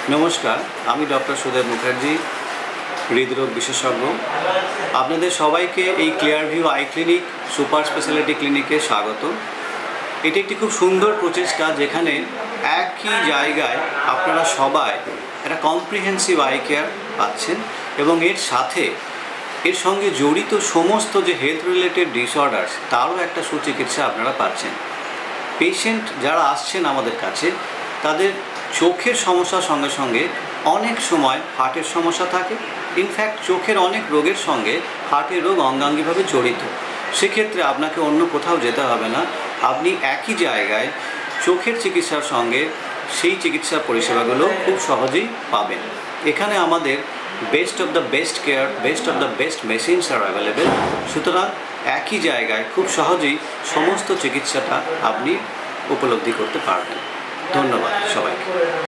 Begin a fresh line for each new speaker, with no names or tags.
নমস্কার, আমি ডক্টর সুদেব মুখার্জি, হৃদরোগ বিশেষজ্ঞ। আপনাদের সবাইকে এই clear view I clinic super speciality ক্লিনিকে স্বাগত। এটি একটি খুব সুন্দর প্রচেষ্টা, যেখানে একই জায়গায় আপনারা সবাই একটা কম্প্রিহেন্সিভ আই কেয়ার পাচ্ছেন এবং এর সঙ্গে জড়িত সমস্ত যে হেলথ রিলেটেড ডিসঅর্ডার্স তারও একটা সুচিকিৎসা আপনারা পাচ্ছেন। পেশেন্ট যারা আসছেন আমাদের কাছে, তাদের চোখের সমস্যার সঙ্গে সঙ্গে অনেক সময় হার্টের সমস্যা থাকে। ইনফ্যাক্ট চোখের অনেক রোগের সঙ্গে হার্টের রোগ অঙ্গাঙ্গিভাবে জড়িত। সেক্ষেত্রে আপনাকে অন্য কোথাও যেতে হবে না, আপনি একই জায়গায় চোখের চিকিৎসার সঙ্গে সেই চিকিৎসা পরিষেবাগুলো খুব সহজেই পাবেন। এখানে আমাদের best of the best care, best of the best machines are available. সুতরাং একই জায়গায় খুব সহজেই সমস্ত চিকিৎসাটা আপনি উপলব্ধি করতে পারবেন।